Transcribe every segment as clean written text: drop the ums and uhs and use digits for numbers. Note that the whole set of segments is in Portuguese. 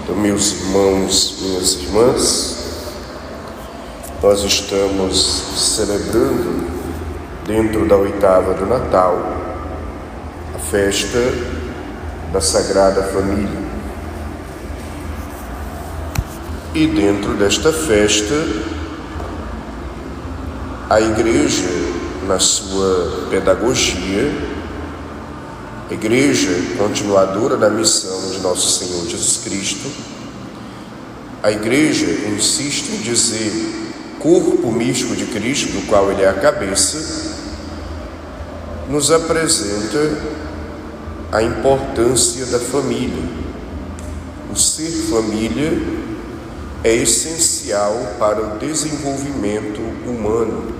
Então, meus irmãos, minhas irmãs, nós estamos celebrando, dentro da oitava do Natal, a festa da Sagrada Família. E dentro desta festa, a Igreja, na sua pedagogia, a Igreja continuadora da missão de Nosso Senhor Jesus Cristo, a Igreja insiste em dizer corpo místico de Cristo, do qual Ele é a cabeça, nos apresenta a importância da família. O ser família é essencial para o desenvolvimento humano.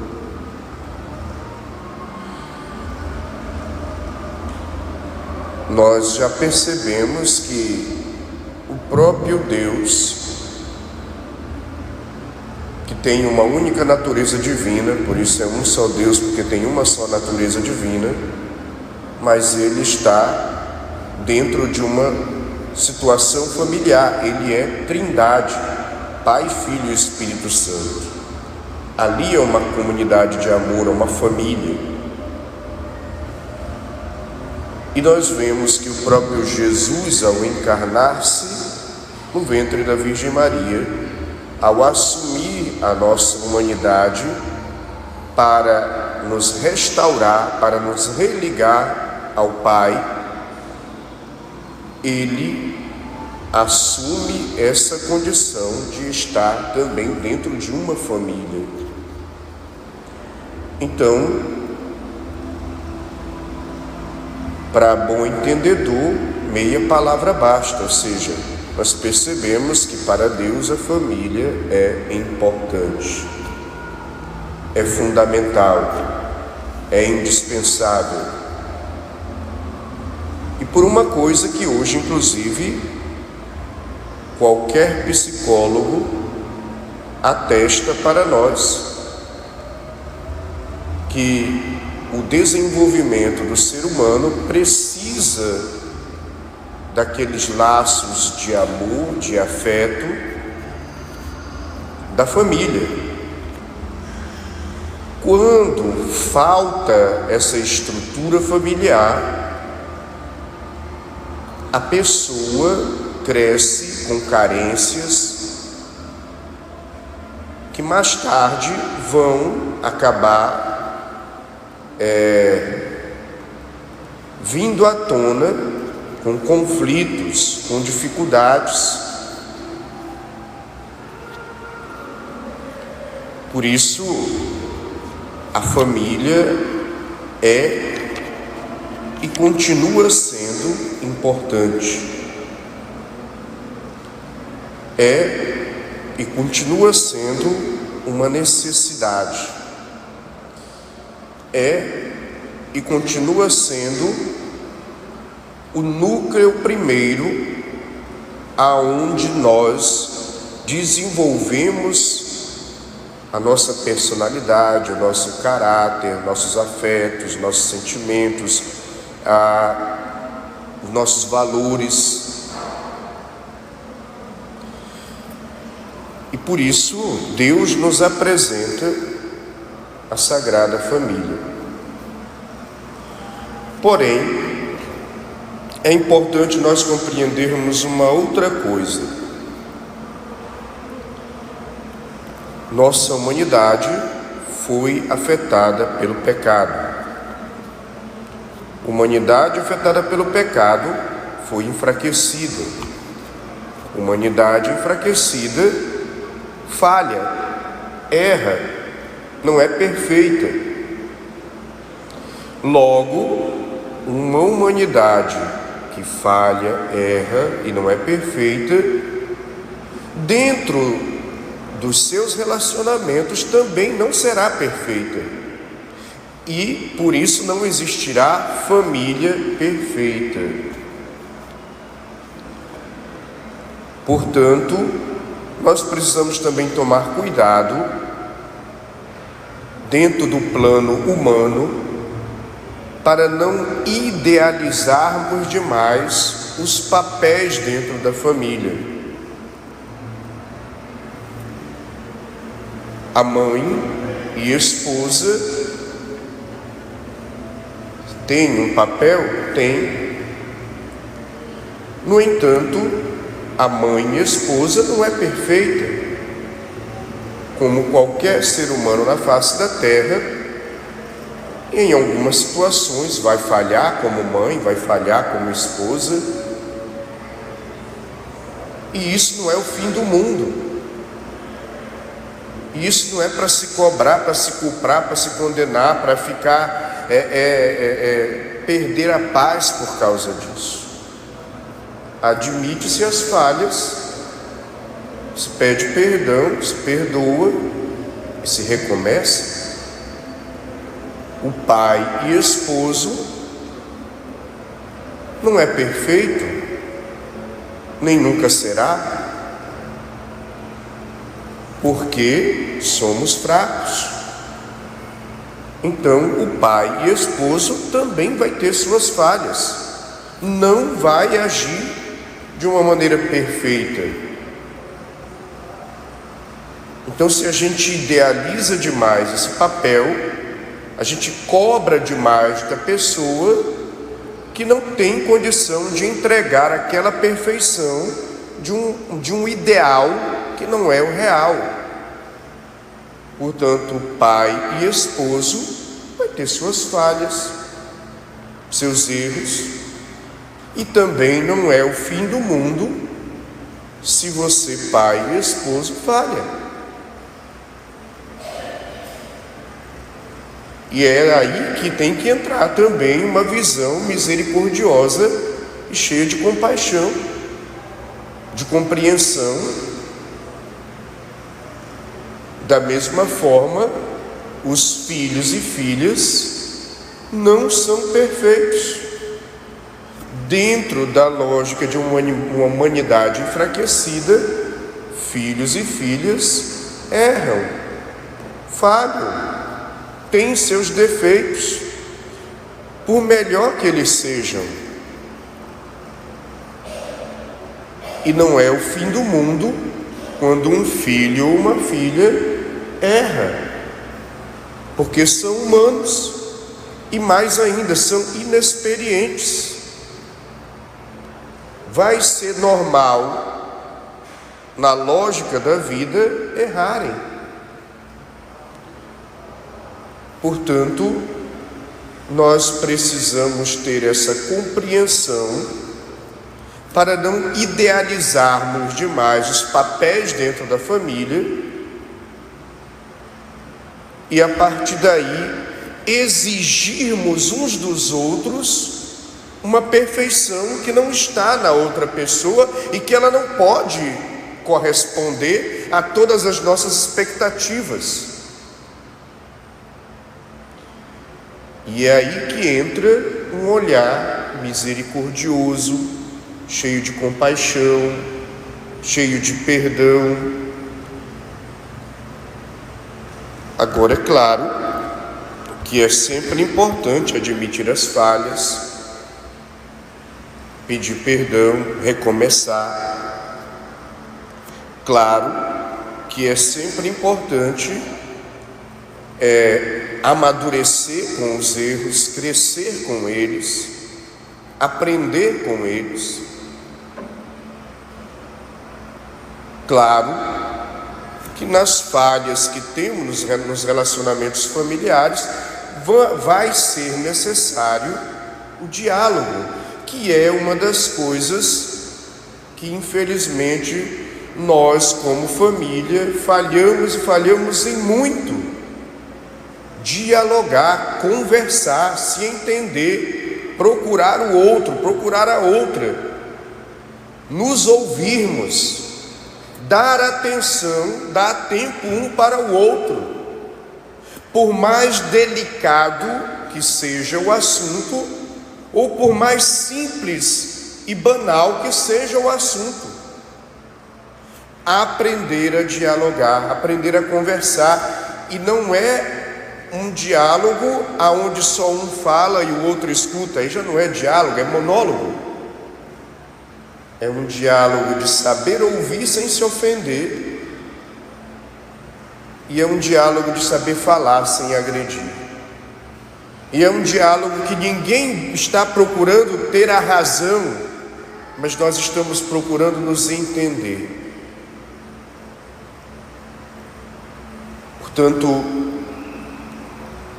Nós já percebemos que o próprio Deus, que tem uma única natureza divina, por isso é um só Deus, porque tem uma só natureza divina, mas Ele está dentro de uma situação familiar. Ele é Trindade, Pai, Filho e Espírito Santo. Ali é uma comunidade de amor, é uma família. E nós vemos que o próprio Jesus, ao encarnar-se no ventre da Virgem Maria, ao assumir a nossa humanidade para nos restaurar, para nos religar ao Pai, Ele assume essa condição de estar também dentro de uma família. Então, para bom entendedor, meia palavra basta, ou seja, nós percebemos que para Deus a família é importante, é fundamental, é indispensável. E por uma coisa que hoje, inclusive, qualquer psicólogo atesta para nós, que o desenvolvimento do ser humano precisa daqueles laços de amor, de afeto da família. Quando falta essa estrutura familiar, a pessoa cresce com carências que mais tarde vão acabar vindo à tona com conflitos, com dificuldades. Por isso, a família é e continua sendo importante. É e continua sendo uma necessidade. É e continua sendo o núcleo primeiro aonde nós desenvolvemos a nossa personalidade, o nosso caráter, nossos afetos, nossos sentimentos, os nossos valores. E por isso Deus nos apresenta a Sagrada Família. Porém, é importante nós compreendermos uma outra coisa. Nossa humanidade foi afetada pelo pecado. Humanidade afetada pelo pecado foi enfraquecida. Humanidade enfraquecida falha, erra, não é perfeita. Logo, uma humanidade que falha, erra e não é perfeita, dentro dos seus relacionamentos também não será perfeita. E por isso não existirá família perfeita. Portanto, nós precisamos também tomar cuidado dentro do plano humano para não idealizarmos demais os papéis dentro da família. A mãe e esposa tem um papel? Tem. No entanto, a mãe e esposa não é perfeita. Como qualquer ser humano na face da terra, em algumas situações vai falhar como mãe, vai falhar como esposa. E isso não é o fim do mundo. E isso não é para se cobrar, para se culpar, para se condenar, para ficar perder a paz por causa disso. Admite-se as falhas, se pede perdão, se perdoa e se recomeça. O pai e esposo não é perfeito, nem nunca será, porque somos fracos. Então, o pai e esposo também vai ter suas falhas, não vai agir de uma maneira perfeita. Então, se a gente idealiza demais esse papel, a gente cobra demais da pessoa que não tem condição de entregar aquela perfeição de um ideal que não é o real. Portanto, pai e esposo vai ter suas falhas, seus erros, e também não é o fim do mundo se você, pai e esposo, falha. E é aí que tem que entrar também uma visão misericordiosa e cheia de compaixão, de compreensão. Da mesma forma, os filhos e filhas não são perfeitos. Dentro da lógica de uma humanidade enfraquecida, filhos e filhas erram, falham, têm seus defeitos, por melhor que eles sejam. E não é o fim do mundo quando um filho ou uma filha erra, porque são humanos e, mais ainda, são inexperientes. Vai ser normal, na lógica da vida, errarem. Portanto, nós precisamos ter essa compreensão para não idealizarmos demais os papéis dentro da família e, a partir daí, exigirmos uns dos outros uma perfeição que não está na outra pessoa e que ela não pode corresponder a todas as nossas expectativas. E é aí que entra um olhar misericordioso, cheio de compaixão, cheio de perdão. Agora, é claro que é sempre importante admitir as falhas, pedir perdão, recomeçar. Claro que é sempre importante amadurecer com os erros, crescer com eles, aprender com eles. Claro que nas falhas que temos nos relacionamentos familiares vai ser necessário o diálogo, que é uma das coisas que, infelizmente, nós, como família, falhamos em muito. Dialogar, conversar, se entender, procurar o outro, procurar a outra, nos ouvirmos, dar atenção, dar tempo um para o outro. Por mais delicado que seja o assunto, ou por mais simples e banal que seja o assunto, aprender a dialogar, aprender a conversar. E não é um diálogo aonde só um fala e o outro escuta. Aí já não é diálogo, é monólogo. É um diálogo de saber ouvir sem se ofender, E é um diálogo de saber falar sem agredir. E é um diálogo que ninguém está procurando ter a razão, mas nós estamos procurando nos entender. Portanto,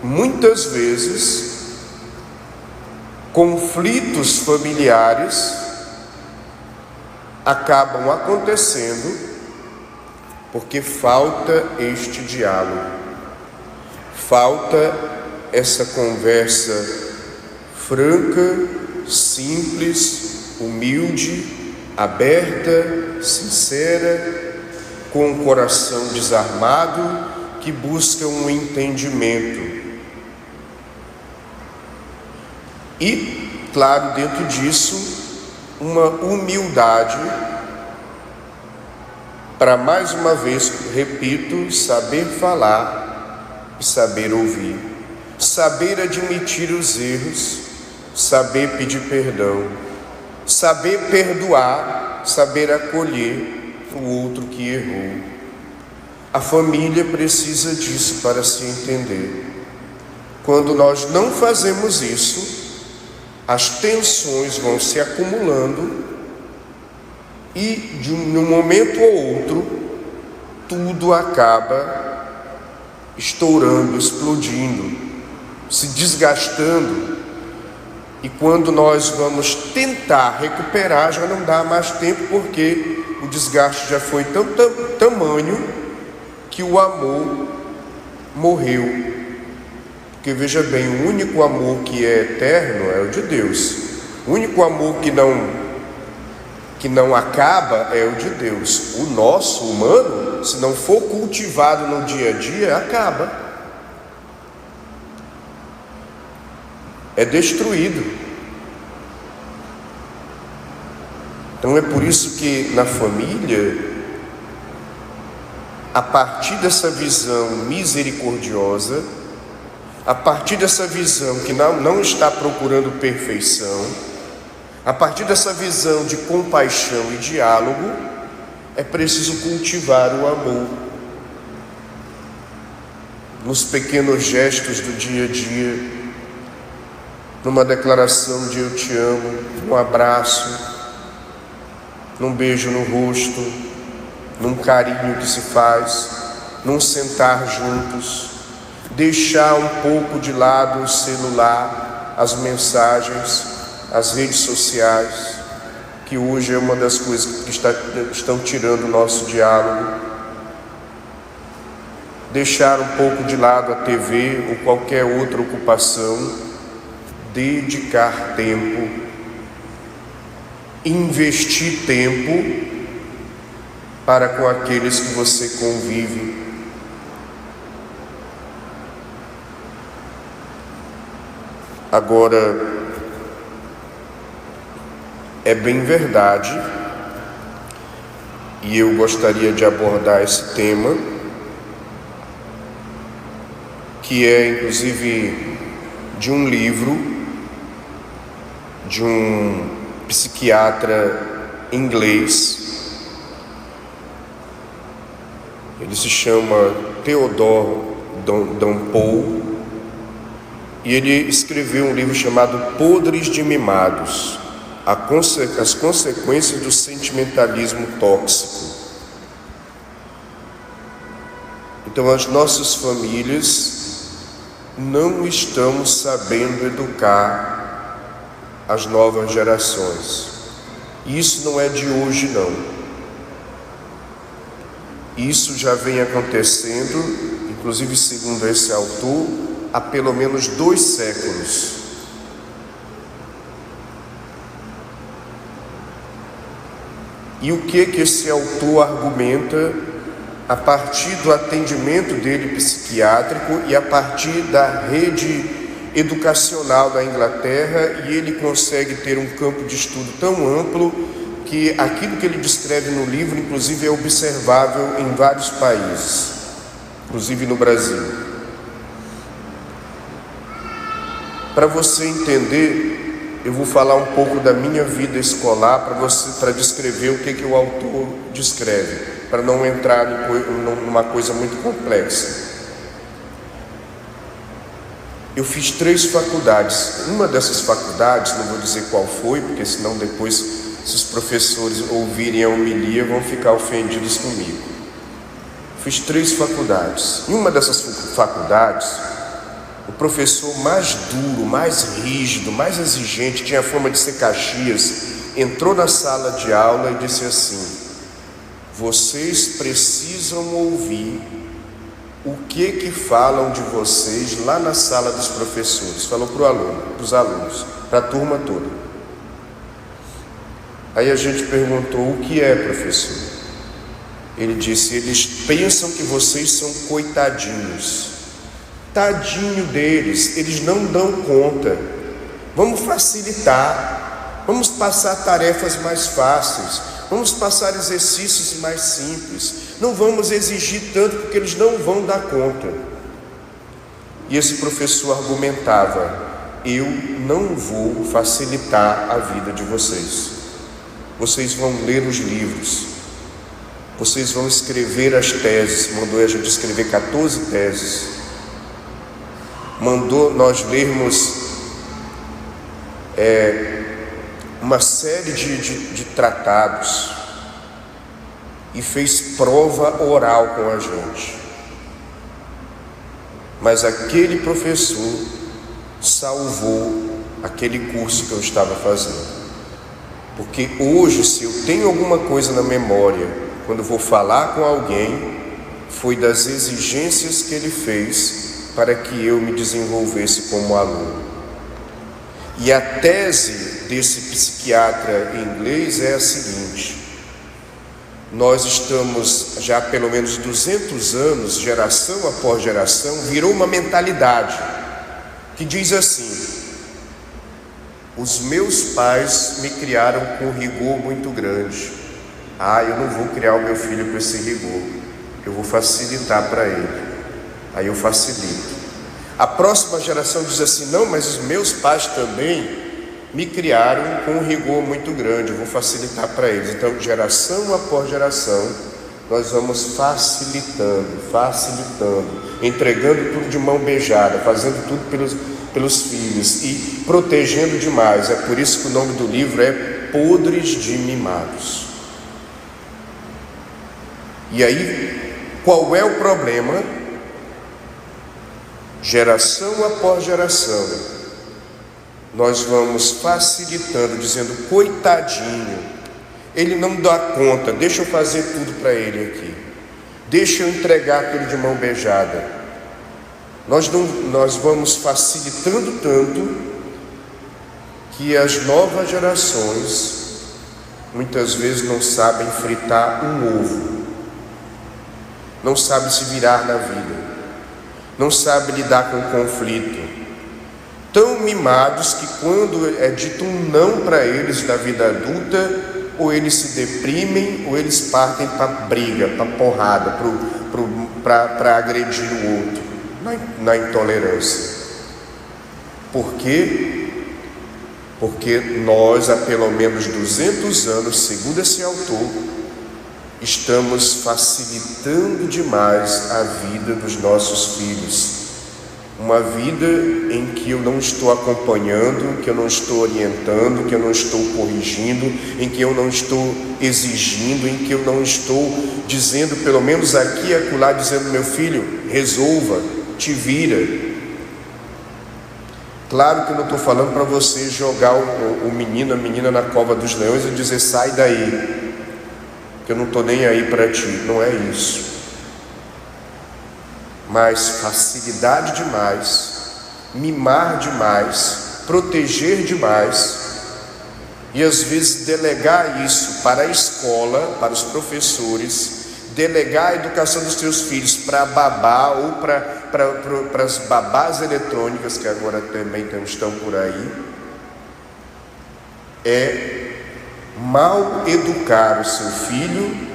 muitas vezes, conflitos familiares acabam acontecendo porque falta este diálogo, falta essa conversa franca, simples, humilde, aberta, sincera, com o coração desarmado, que busca um entendimento. E, claro, dentro disso, uma humildade para, mais uma vez, repito, saber falar e saber ouvir, saber admitir os erros, saber pedir perdão, saber perdoar, saber acolher o outro que errou. A família precisa disso para se entender. Quando nós não fazemos isso, as tensões vão se acumulando e de um momento ou outro tudo acaba estourando, explodindo, se desgastando. E quando nós vamos tentar recuperar, já não dá mais tempo, porque o desgaste já foi tão tamanho que o amor morreu. Porque veja bem, o único amor que é eterno é o de Deus. O único amor que não acaba é o de Deus. O nosso, humano, se não for cultivado no dia a dia, acaba. É destruído. Então é por isso que na família, a partir dessa visão misericordiosa, a partir dessa visão que não está procurando perfeição, a partir dessa visão de compaixão e diálogo, é preciso cultivar o amor nos pequenos gestos do dia a dia, numa declaração de eu te amo, num abraço, num beijo no rosto, num carinho que se faz, num sentar juntos, deixar um pouco de lado o celular, as mensagens, as redes sociais, que hoje é uma das coisas que estão tirando o nosso diálogo. Deixar um pouco de lado a TV ou qualquer outra ocupação, dedicar tempo, investir tempo para com aqueles que você convive. Agora, é bem verdade, e eu gostaria de abordar esse tema, que é inclusive de um livro de um psiquiatra inglês. Ele se chama Theodore Dunpole, e ele escreveu um livro chamado Podres de Mimados, as consequências do sentimentalismo tóxico. Então, as nossas famílias não estão sabendo educar as novas gerações. E isso não é de hoje, não. Isso já vem acontecendo, inclusive segundo esse autor, há pelo menos 2 séculos. E o que esse autor argumenta a partir do atendimento dele psiquiátrico e a partir da rede educacional da Inglaterra, e ele consegue ter um campo de estudo tão amplo que aquilo que ele descreve no livro, inclusive, é observável em vários países, inclusive no Brasil. Para você entender, eu vou falar um pouco da minha vida escolar para descrever o que o autor descreve. para não entrar numa coisa muito complexa. Eu fiz 3 faculdades. Uma dessas faculdades, não vou dizer qual foi, porque senão depois, se os professores ouvirem a homilia, vão ficar ofendidos comigo. Fiz 3 faculdades. Em uma dessas faculdades, o professor mais duro, mais rígido, mais exigente, tinha a fama de ser Caxias, entrou na sala de aula e disse assim: vocês precisam ouvir o que falam de vocês lá na sala dos professores. Falou para os alunos, para a turma toda. Aí a gente perguntou: o que é, professor? Ele disse: eles pensam que vocês são coitadinhos. Tadinho deles, eles não dão conta. Vamos facilitar, vamos passar tarefas mais fáceis, vamos passar exercícios mais simples, não vamos exigir tanto porque eles não vão dar conta. E esse professor argumentava: eu não vou facilitar a vida de vocês. Vocês vão ler os livros, vocês vão escrever as teses. Mandou a gente escrever 14 teses. Mandou nós lermos uma série de tratados e fez prova oral com a gente. Mas aquele professor salvou aquele curso que eu estava fazendo. Porque hoje, se eu tenho alguma coisa na memória, quando vou falar com alguém, foi das exigências que ele fez para que eu me desenvolvesse como aluno. E a tese desse psiquiatra inglês é a seguinte: nós estamos já há pelo menos 200 anos, geração após geração, virou uma mentalidade que diz assim: os meus pais me criaram com rigor muito grande. Eu não vou criar o meu filho com esse rigor, eu vou facilitar para ele. Aí eu facilito. A próxima geração diz assim: não, mas os meus pais também me criaram com um rigor muito grande, eu vou facilitar para eles. Então, geração após geração, nós vamos facilitando, entregando tudo de mão beijada, fazendo tudo pelos filhos e protegendo demais. É por isso que o nome do livro é Podres de Mimados. E aí, qual é o problema? Geração após geração, nós vamos facilitando, dizendo: coitadinho, ele não dá conta, deixa eu fazer tudo para ele aqui, deixa eu entregar tudo de mão beijada. Nós vamos facilitando tanto que as novas gerações muitas vezes não sabem fritar um ovo, não sabem se virar na vida, não sabem lidar com o conflito, tão mimados que quando é dito um não para eles da vida adulta, ou eles se deprimem, ou eles partem para briga, para porrada, para agredir o outro, na intolerância. Por quê? Porque nós, há pelo menos 200 anos, segundo esse autor, estamos facilitando demais a vida dos nossos filhos. Uma vida em que eu não estou acompanhando, que eu não estou orientando, que eu não estou corrigindo, em que eu não estou exigindo, em que eu não estou dizendo, pelo menos aqui e acolá, dizendo: meu filho, resolva, te vira. Claro que eu não estou falando para você jogar o menino, a menina na cova dos leões e dizer: sai daí, que eu não estou nem aí para ti. Não é isso. Mas facilidade demais, mimar demais, proteger demais, e às vezes delegar isso para a escola, para os professores, delegar a educação dos teus filhos para babá ou para as babás eletrônicas que agora também estão por aí, é mal educar o seu filho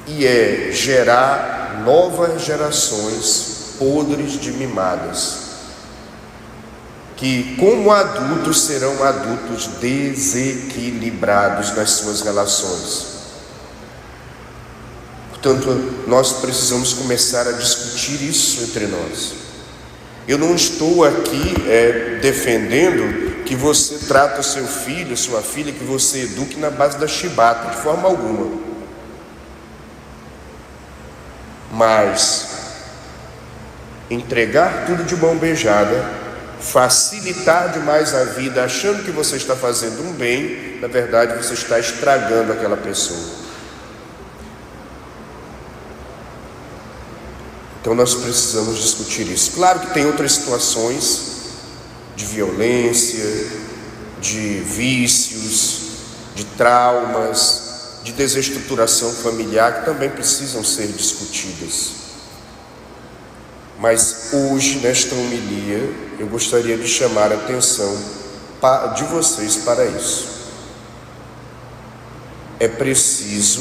e é gerar novas gerações podres de mimadas, que como adultos serão adultos desequilibrados nas suas relações. Portanto, nós precisamos começar a discutir isso entre nós. Eu não estou aqui defendendo que você trate o seu filho, sua filha, que você eduque na base da chibata, de forma alguma. Mas entregar tudo de mão beijada, facilitar demais a vida, achando que você está fazendo um bem, na verdade você está estragando aquela pessoa. Então nós precisamos discutir isso. Claro que tem outras situações de violência, de vícios, de traumas, de desestruturação familiar que também precisam ser discutidas. Mas hoje, nesta homilia, eu gostaria de chamar a atenção de vocês para isso. É preciso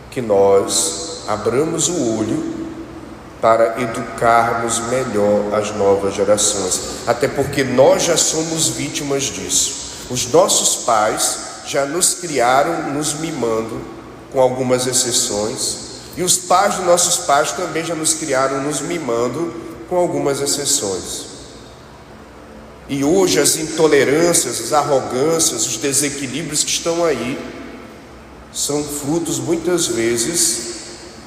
que nós abramos o olho para educarmos melhor as novas gerações, até porque nós já somos vítimas disso. Os nossos pais já nos criaram nos mimando, com algumas exceções, e os pais dos nossos pais também já nos criaram nos mimando, com algumas exceções. E hoje as intolerâncias, as arrogâncias, os desequilíbrios que estão aí são frutos muitas vezes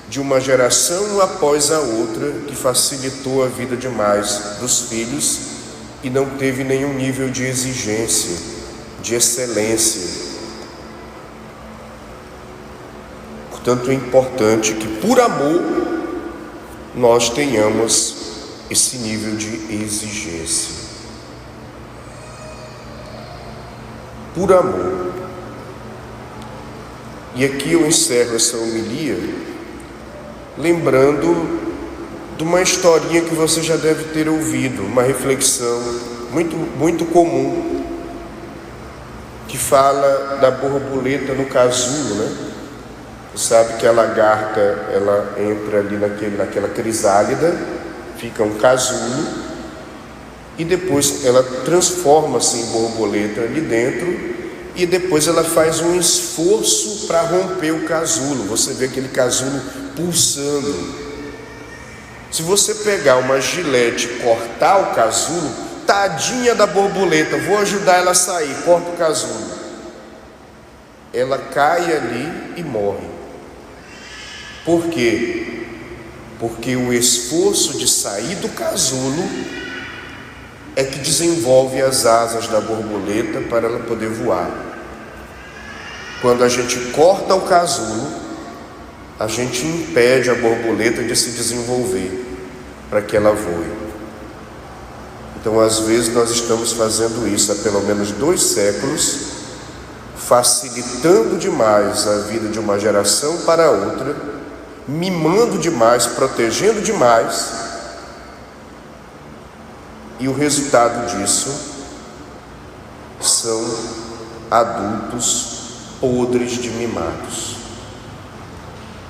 de uma geração após a outra que facilitou a vida demais dos filhos e não teve nenhum nível de exigência, de excelência. Portanto, é importante que, por amor, nós tenhamos esse nível de exigência. Por amor. E aqui eu encerro essa homilia lembrando de uma historinha que você já deve ter ouvido, uma reflexão muito comum, que fala da borboleta no casulo, né? Você sabe que a lagarta, ela entra ali naquela crisálida, fica um casulo, e depois ela transforma-se em borboleta ali dentro, e depois ela faz um esforço para romper o casulo. Você vê aquele casulo pulsando. Se você pegar uma gilete e cortar o casulo, tadinha da borboleta, vou ajudar ela a sair, corta o casulo. Ela cai ali e morre. Por quê? Porque o esforço de sair do casulo é que desenvolve as asas da borboleta para ela poder voar. Quando a gente corta o casulo, a gente impede a borboleta de se desenvolver para que ela voe. Então, às vezes, nós estamos fazendo isso há pelo menos 2 séculos, facilitando demais a vida de uma geração para outra, mimando demais, protegendo demais, e o resultado disso são adultos podres de mimados,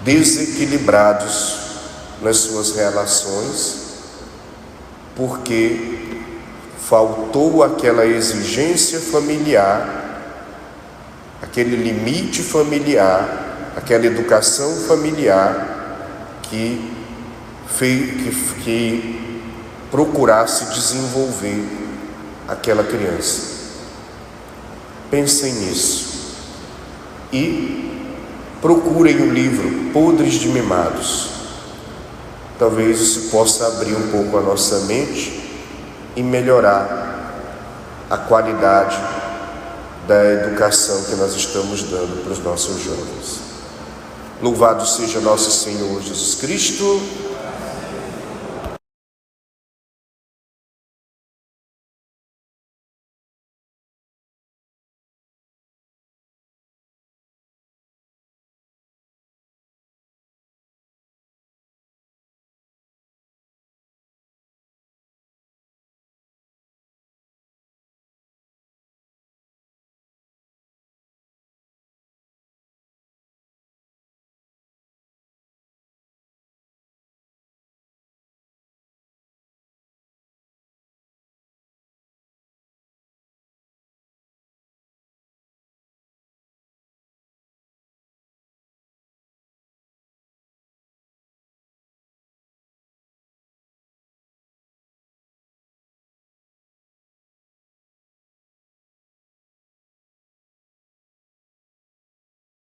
desequilibrados nas suas relações, porque faltou aquela exigência familiar, aquele limite familiar, aquela educação familiar que procurasse desenvolver aquela criança. Pensem nisso e procurem o livro Podres de Mimados. Talvez isso possa abrir um pouco a nossa mente e melhorar a qualidade da educação que nós estamos dando para os nossos jovens. Louvado seja nosso Senhor Jesus Cristo.